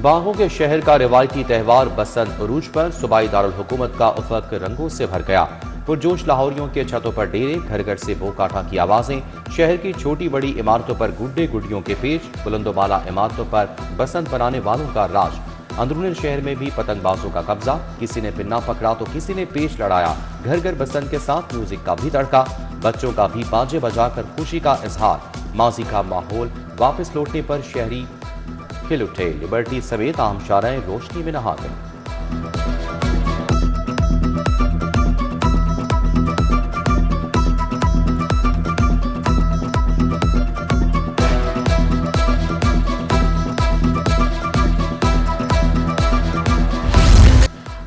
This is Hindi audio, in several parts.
बागों के शहर का रिवायती त्यौहार बसंत उरूज पर सूबाई दारुल हुकूमत का उफक रंगों से भर गया। पुरजोश लाहौरियों के छतों पर डेरे, घर घर से बोकाठा की आवाजें, शहर की छोटी बड़ी इमारतों पर गुड्डे गुड्डियों के पेच, बुलंदोबाला इमारतों पर बसंत बनाने वालों का राज। अंदरूनी शहर में भी पतंगबाजों का कब्जा, किसी ने पिन्ना पकड़ा तो किसी ने पेच लड़ाया। घर घर बसंत के साथ म्यूजिक का भी तड़का, बच्चों का भी बाजे बजाकर खुशी का इजहार। माजी का माहौल वापस लौटने पर शहरी खिल उठे। लिबर्टी समेत आम शाराएं रोशनी में नहा गईं।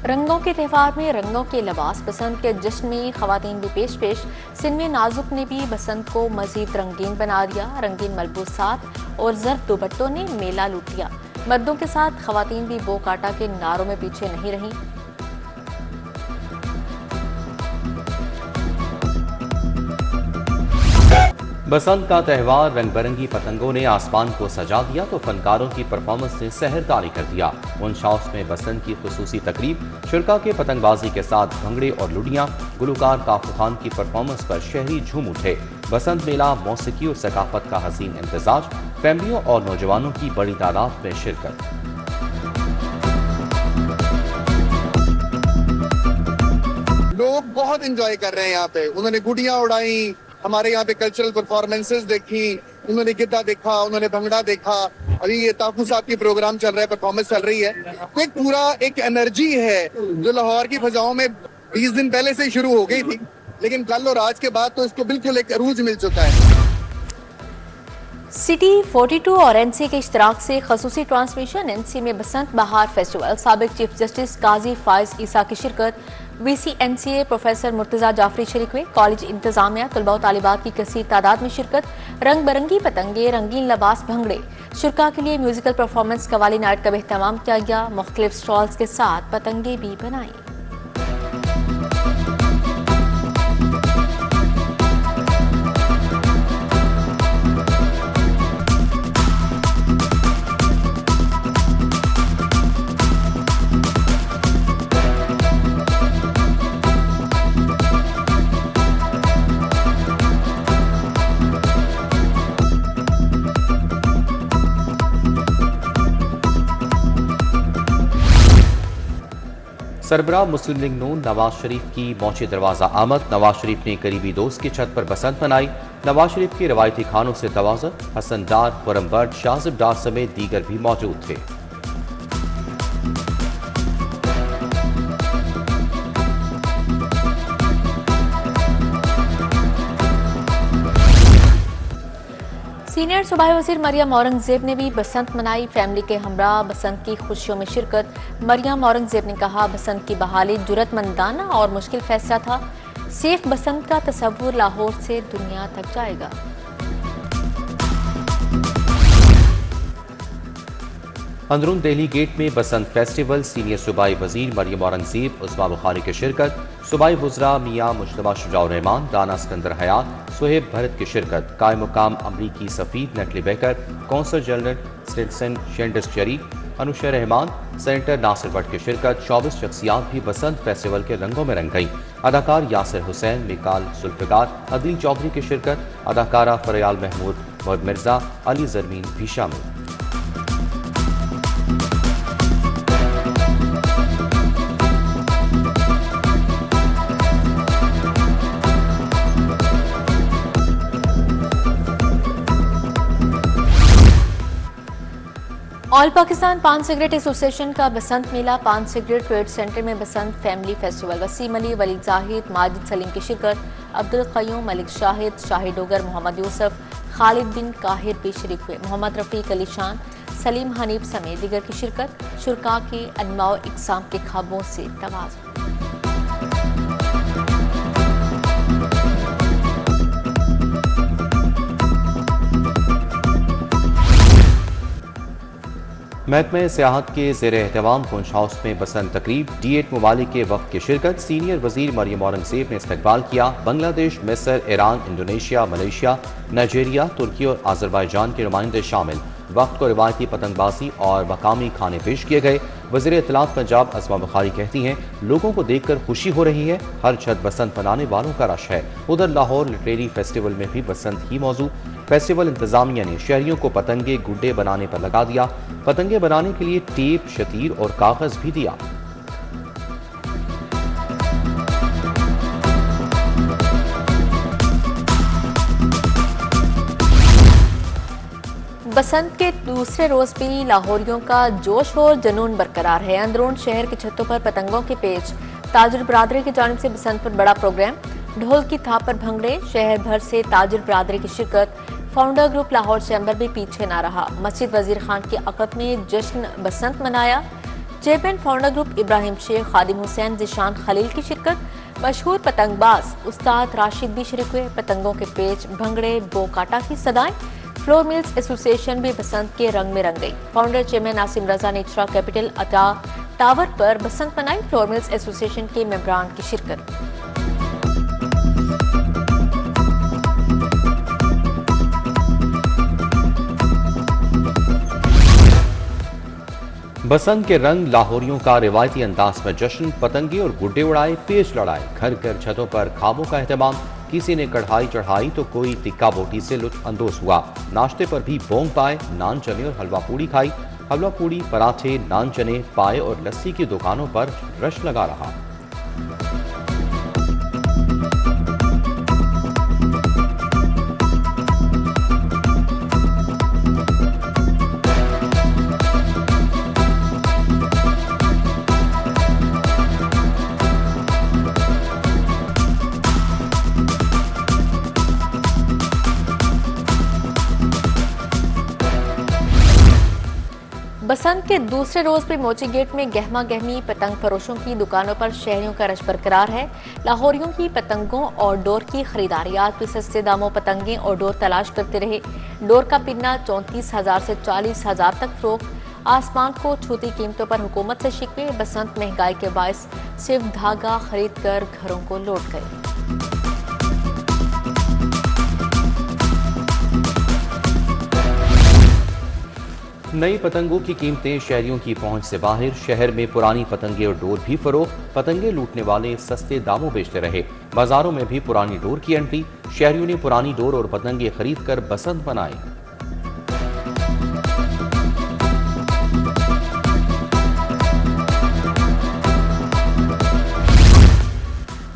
रंगों के त्यौहार में रंगों के लिबास, बसंत के जश्न में खवातीन भी पेश पेश। सिंध में नाजुक ने भी बसंत को मजीद रंगीन बना दिया। रंगीन मलबूसात और जर्द दुपट्टों ने मेला लूट लिया। मर्दों के साथ खवातीन भी बो काटा के नारों में पीछे नहीं रहीं। बसंत का त्यौहार रंग बिरंगी पतंगों ने आसमान को सजा दिया तो फनकारों की परफॉर्मेंस ने सहरतारी कर दिया। उन शौस में बसंत की खुसूसी तकरीब, शुरका के पतंगबाजी के साथ भंगड़े और लुडियां, गुलकार काफू खान की परफॉर्मेंस पर शहरी झूम उठे। बसंत मेला मौसीकी और सकाफत का हसीन इम्तिजाज, फैमिलियों और नौजवानों की बड़ी तादाद में शिरकत। लोग बहुत एंजॉय कर रहे हैं यहाँ पे। उन्होंने गुड़ियां उड़ाई, हमारे यहाँ पे कल्चरल परफॉर्मेंसेस देखी, उन्होंने गिद्दा देखा, उन्होंने भंगड़ा देखा। अभी ये ताकू साहब की प्रोग्राम चल रहा है, परफॉर्मेंस चल रही है। तो एक पूरा एक एनर्जी है जो लाहौर की फजाओं में 20 दिन पहले से शुरू हो गई थी, लेकिन कल और आज के बाद तो इसको बिल्कुल एक अरूज मिल चुका है। सिटी 42 और एनसी के इश्तराक से खसूसी ट्रांसमिशन। एनसी में बसंत बहार फेस्टिवल, साबिक चीफ जस्टिस काजी फायज ईसा की शिरकत। VCNCA प्रोफेसर मुर्तजा जाफरी शरीक हुए। कॉलेज इंतजामिया, तलबा और तालिबात की कसीर तादाद में शिरकत। रंग बिरंगी पतंगे, रंगीन लिबास, भंगड़े। शुरका के लिए म्यूजिकल परफॉर्मेंस, कवाली नाइट का भी एहतमाम किया गया। मुख्तलिफ स्टॉल्स के साथ पतंगे भी बनाई। सरबराह मुस्लिम लीग नून नवाज शरीफ की मौचे दरवाजा आमद। नवाज शरीफ ने करीबी दोस्त की छत पर बसंत मनाई। नवाज शरीफ के रवायती खानों से तवाज़ुन, हसन डार, खुरम बट, शाजिब डार समेत दीगर भी मौजूद थे। सीनियर सूबाई वज़ीर मरियम औरंगजेब ने भी बसंत मनाई। फैमिली के हमरा बसंत की खुशियों में शिरकत। मरियम औरंगजेब ने कहा, बसंत की बहाली जुर्रतमंदाना और मुश्किल फैसला था। सेफ बसंत का तस्वुर लाहौर से दुनिया तक जाएगा। अंदरून दिल्ली गेट में बसंत फेस्टिवल, सीनियर सूबाई वजीर मरियम औरंगजेब, उस्मा बुखारी की शिरकत। सूबाई वज़रा मियाँ मुश्तबा शुजाउर रहमान, राना सिकंदर हयात, सुहेब भरत की शिरकत। कायम मुकाम अमरीकी सफीर नटली बेकर, कौंसल जनरल स्टिनसन शेंडस शरीफ, अनुशा रहमान, सेनेटर नासिर भट्ट की शिरकत। 24 शख्सियात भी बसंत फेस्टिवल के रंगों में रंग गईं। अदाकार यासिर हुसैन, मिकाल जुल्फ़िकार, अदील चौधरी की शिरकत। अदाकारा फरयाल महमूद, मोहम्मद मिर्जा, अली जरमीन भी शामिल। ऑल पाकिस्तान पान सिगरेट एसोसिएशन का बसंत मेला। पान सिगरेट ट्रेड सेंटर में बसंत फैमिली फेस्टिवल। वसीम अली, वलीद जाहिद, माजिद सलीम की शिरकत। अब्दुल क़य्यूम, मलिक शाहिद, शाहिद डोगर, मोहम्मद यूसुफ, खालिद बिन काहिर भी शरीक हुए। मोहम्मद रफ़ीक अली शान, सलीम हनीफ समेत दीगर की शिरकत। शुरका के अनवाउ इक़साम के ख्वाबों से तवाज़ुन। महकमे सियाहत के ज़ेर एहतमाम पुंछ हाउस में बसंत तकरीब। D8 ममालिक के वक्त की शिरकत। सीनियर वजीर मरियम औरंगजेब ने इस्तकबाल किया। बांग्लादेश, मिस्र, ईरान, इंडोनेशिया, मलेशिया, नाइजीरिया, तुर्की और आज़रबाईजान के नुमाइंदे शामिल। वक्त को रिवायती पतंगबाजी और मकामी खाने पेश किए गए। वज़ीर इत्तलात पंजाब अस्मा बुखारी कहती हैं, लोगों को देखकर खुशी हो रही है, हर छत बसंत मनाने वालों का रश है। उधर लाहौर लिटरेरी फेस्टिवल में भी बसंत ही मौजू। फेस्टिवल इंतजामिया ने शहरियों को पतंगे गुड्डे बनाने पर लगा दिया। पतंगे बनाने के लिए टेप, शतीर और कागज भी दिया। बसंत के दूसरे रोज भी लाहौरियों का जोश और जुनून बरकरार है। अंदरून शहर की छतों पर पतंगों के पेच, ताजिर बरादरी की जानिब से बसंत पर बड़ा प्रोग्राम, ढोल की थाप पर भंगड़े, शहर भर से ताजिर बरादरी की शिरकत। फाउंडर ग्रुप लाहौर चैम्बर भी पीछे ना रहा। मस्जिद वजीर खान की अक़द में जश्न बसंत मनाया। Chairman founder group Ibrahim Sheikh, Khadim Hussain, Zeeshan Khalil की शिरकत। मशहूर पतंगबाज उस्ताद राशिद भी शरीक हुए। पतंगों के पेच, भंगड़े, बोकाटा की सदाएं। फ्लोर मिल्स एसोसिएशन भी बसंत के रंग में रंग गई। फाउंडर चेयरमैन नासिम रजा ने इचरा कैपिटल अता टावर पर बसंत मनाई। फ्लोर मिल्स एसोसिएशन के मेंबरान की शिरकत। बसंत के रंग, लाहौरियों का रिवायती अंदाज में जश्न, पतंगे और गुड्डे उड़ाए, पेच लड़ाए, घर घर छतों पर खाबों का एहतमाम। किसी ने कढ़ाई चढ़ाई तो कोई टिक्का बोटी से लुत्फ अंदोज हुआ। नाश्ते पर भी बोंग पाए, नान चने और हलवा पूड़ी खाई। हलवा पूड़ी, पराठे, नान चने, पाए और लस्सी की दुकानों पर रश लगा रहा। बसंत के दूसरे रोज भी मोची गेट में गहमा गहमी पतंग फरोशों की दुकानों पर शहरियों का रश बरकरार है। लाहौरियों की पतंगों और डोर की खरीदारी, आज भी सस्ते दामों पतंगे और डोर तलाश करते रहे। डोर का पिन्ना 34,000 से 40,000 तक फरोख्त। आसमान को छूती कीमतों पर हुकूमत से शिकवे। बसंत महंगाई के बायस सिर्फ धागा खरीद कर घरों को लौट गए। नई पतंगों की कीमतें शहरियों की पहुंच से बाहर। शहर में पुरानी पतंगे और डोर भी फरोख्त। पतंगे लूटने वाले सस्ते दामों बेचते रहे। बाजारों में भी पुरानी डोर की एंट्री। शहरियों ने पुरानी डोर और पतंगे खरीद कर बसंत मनाई।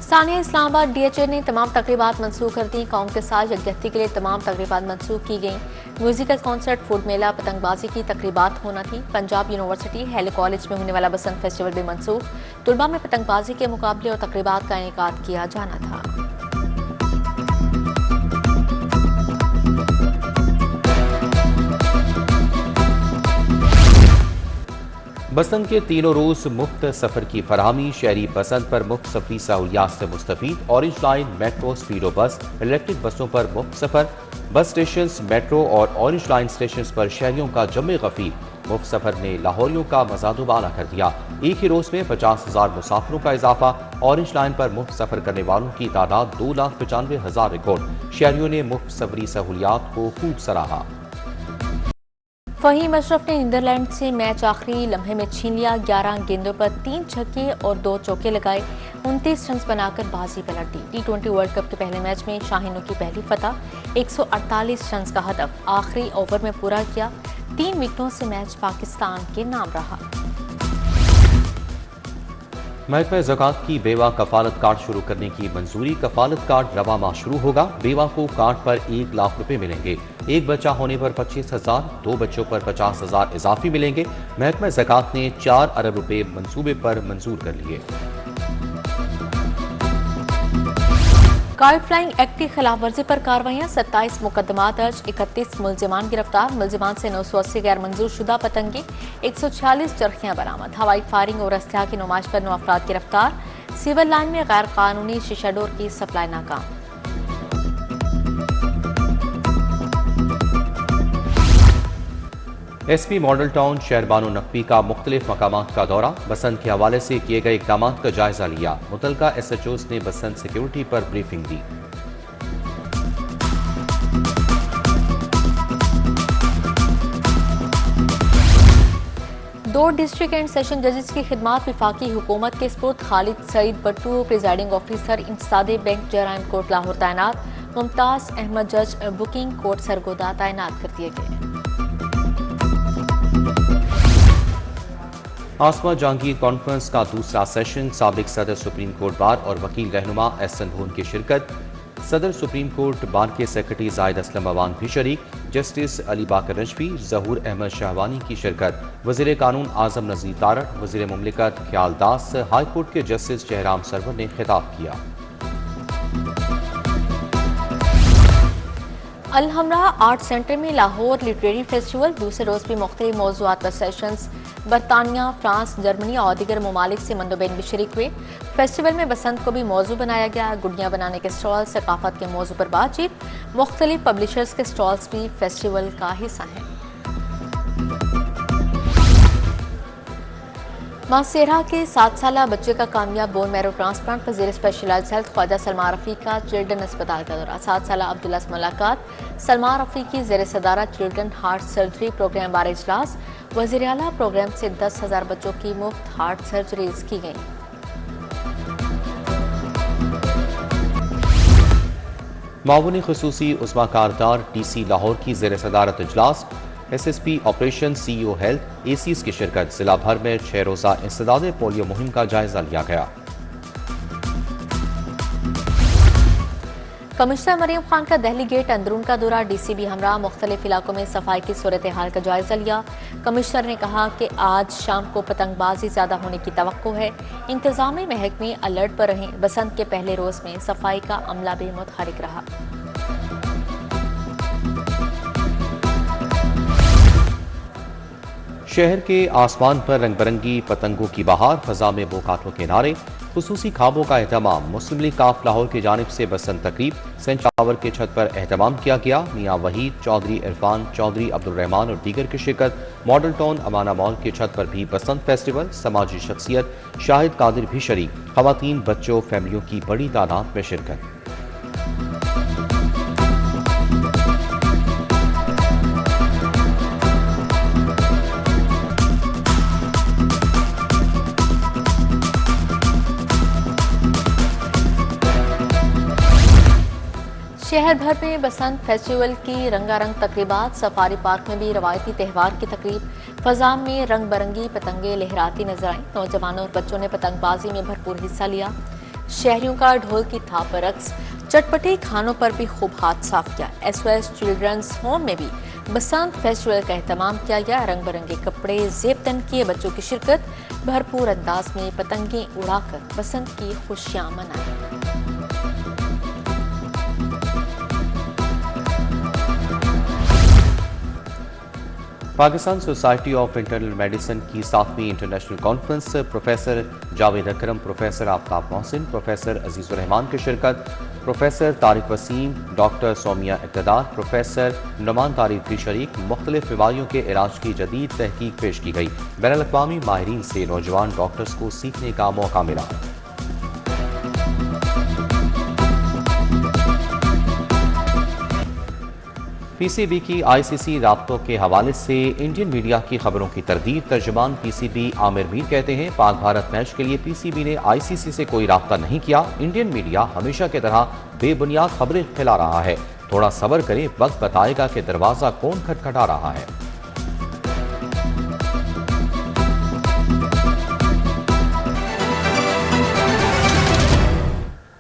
सानिया इस्लामाबाद डीएचए ने तमाम तकरीबात मनसूख कर दी। कौम के साथ यकजहती के लिए तमाम तकरीबात मनसूख की गई। म्यूजिकल कॉन्सर्ट, फूड मेला, पतंगबाजी की तकरीबात होना थी। पंजाब यूनिवर्सिटी हेली कॉलेज में होने वाला बसंत फेस्टिवल भी मनसूख। तुलबा में पतंगबाजी के मुकाबले और तकरीबात का इनेकाद किया जाना था। बसंत के तीनों रोज मुफ्त सफर की फरहमी। शहरी बसंत पर मुफ्त सफरी सहूलियात से मुस्तफीद। ऑरेंज लाइन, मेट्रो, स्पीडो बस, इलेक्ट्रिक बसों पर मुफ्त सफर। बस स्टेशन, मेट्रो और ऑरेंज लाइन स्टेशन पर शहरियों का जमे गफीर। मुफ्त सफर ने लाहौरियों का मजा दुबारा कर दिया। एक ही रोज में 50,000 मुसाफिरों का इजाफा। ऑरेंज लाइन पर मुफ्त सफर करने वालों की तादाद 2,95,000 रिकॉर्ड। शहरियों ने मुफ्त सफरी सहूलियात को खूब सराहा। फहीम अशरफ ने नीदरलैंड से मैच आखिरी लम्हे में छीन लिया। 11 गेंदों पर 3 छक्के और 2 चौके लगाए। 29 रन बनाकर बाजी पलट दी। T20 वर्ल्ड कप के पहले मैच में शाहीनों की पहली फतह। 148 रन का हदफ आखिरी ओवर में पूरा किया। 3 विकेटों से मैच पाकिस्तान के नाम रहा। महकमा ज़कात की बेवा कफालत कार्ड शुरू करने की मंजूरी। कफालत कार्ड रवा माह शुरू होगा। बेवा को कार्ड पर 1 लाख रुपए मिलेंगे। एक बच्चा होने पर 25,000, 2 बच्चों पर 50,000 इजाफी मिलेंगे। महकमा ज़कात ने 4 अरब रुपए मंसूबे पर मंजूर कर लिए। काइट फ्लाइंग एक्ट की खिलाफ वर्जी पर कार्रवाइयां। 27 मुकदमा दर्ज, 31 मुलजिमान गिरफ्तार। मुलजिमान से 980 गैर मंजूर शुदा पतंगे, 146 चरखियां बरामद। हवाई फायरिंग और असलहा की नुमाइश पर 9 अफराद गिरफ्तार। सिविल लाइन में गैर कानूनी शीशा डोर की सप्लाई नाकाम। SP model town Shehrbano Naqvi का मुख्तलिफ मकामात का दौरा। बसंत के हवाले से किए गए इक़दाम का जायजा लिया। मुतलका SHOs ने बसंत सिक्योरिटी पर ब्रीफिंग दी। दो डिस्ट्रिक्ट एंड सेशन जजेस की खिदमात विफाकी हुकूमत के सपुर्द खालिद सईद भट्टू प्रिजाइडिंग ऑफिसर इंतसादे बैंक जराइम कोर्ट लाहौर तैनात। मुमताज अहमद जज बुकिंग कोर्ट सरगोदा तैनात कर दिए गए। आसमा जहांगीर कॉन्फ्रेंस का दूसरा सेशन साबिक सदर सुप्रीम कोर्ट बार और वकील रहनुमा एहसन भून की शिरकत। सदर सुप्रीम कोर्ट बार के सेक्रेटरी जाहिद असलम अवान भी शरीक। जस्टिस अली बाकर नजफी, जहूर अहमद शाहवानी की शिरकत। वजीर कानून आजम नजीर तारड़, वजीर मुमलिकत ख्याल दास, हाई कोर्ट के जस्टिस जयराम सरवर ने खिताब किया। अलहमरा आर्ट सेंटर में लाहौर लिटरेरी फेस्टिवल दूसरे रोज भी मुख्तलिफ मौज़ूआत पर सेशंस बरतानिया, फ्रांस, जर्मनी और दीगर ममालिक से मंदोबैन भी शरीक हुए। फेस्टिवल में बसंत को भी मौजू बनाया गया। गुड़ियाँ बनाने के स्टॉल, सकाफत के मौजू पर बातचीत। मुख्तलिफ पब्लिशर्स के स्टॉल्स भी फेस्टिवल का हिस्सा हैं। मासेरा के 7 साला बच्चे का कामयाब बोन मैरो ट्रांसप्लांट। वज़ीर स्पेशलाइज्ड हेल्थ ख्वाजा सलमान रफ़ी का चिल्ड्रन अस्पताल का दौरा। 7 साला अब्दुल्ला से मुलाकात। सलमान रफ़ी की ज़ेर सदारत चिल्ड्रन हार्ट सर्जरी प्रोग्राम बारे इजलास। वज़ीर आला प्रोग्राम से 10,000 बच्चों की मुफ्त हार्ट सर्जरीज की गई। मावून खुसूसी उस्मा कारदार DC लाहौर की ज़ेर सदारत इजलास। SSP operation, CEO health, ACs की शिरकत। जिला भर में 6 रोज़ा इंसदादे पोलियो मुहिम का जायजा लिया गया। कमिश्नर मरियम खान का दहली गेट अंदरून का दौरा। DCB हमरा मुख्तलिफ इलाकों में सफाई की सूरत हाल का जायजा लिया। कमिश्नर ने कहा कि आज शाम को पतंगबाजी ज्यादा होने की तवक्को है। इंतजामी महकमे अलर्ट पर रहें। बसंत के पहले रोज में सफाई का अमला भी मुतहरिक रहा। शहर के आसमान पर रंग बिरंगी पतंगों की बहार। फजा में बोकाटों के नारे। खुसूसी खाबों का एहतमाम। मुस्लिम लीग काफ लाहौर की जानिब से बसंत तकरीब सेंट टावर के छत पर एहतमाम किया गया। मियाँ वहीद, चौधरी इरफान, चौधरी अब्दुल रहमान और दीगर की शिरकत। मॉडल टाउन अमाना मॉल की छत पर भी बसंत फेस्टिवल। समाजी शख्सियत शाहिद कादिर भी शरीक। खवातीन, बच्चों, फैमिलियों की बड़ी तादाद में शिरकत। शहर भर में बसंत फेस्टिवल की रंगारंग तकरीबात। सफारी पार्क में भी रवायती त्यौहार की तकरीब। फजा में रंग बिरंगी पतंगे लहराती नजर आईं। नौजवानों और बच्चों ने पतंगबाजी में भरपूर हिस्सा लिया। शहरियों का ढोल की थाप पर रक्स। चटपटे खानों पर भी खूब हाथ साफ किया। SOS चिल्ड्रंस होम में भी बसंत फेस्टिवल का एहतमाम किया गया। रंग बिरंगे कपड़े, जेब तन किए बच्चों की शिरकत। भरपूर अंदाज में पतंगे उड़ाकर बसंत की खुशियां मनाई। Pakistan society of internal medicine की 7वीं international conference. Professor Javed Akram, professor Aftab Mohsin, professor Azizur Rahman की शिरकत। Professor Tariq Waseem, doctor Somia Iqtidar, professor Noman Tariq भी शरीक। मुख्तलिफ बीमारियों के इलाज की जदीद तहकीक पेश की गई। बैनुल-अक़वामी माहिरीन से नौजवान डॉक्टर्स को सीखने का मौका मिला। PCB की ICC राब्तों के हवाले से इंडियन मीडिया की खबरों की तरदीद। तर्जुमान PCB आमिर मीर कहते हैं, पाक भारत मैच के लिए PCB ने ICC से कोई राब्ता नहीं किया। इंडियन मीडिया हमेशा की तरह बेबुनियाद खबरें फैला रहा है। थोड़ा सब्र करें, वक्त बताएगा कि दरवाजा कौन खटखटा रहा है।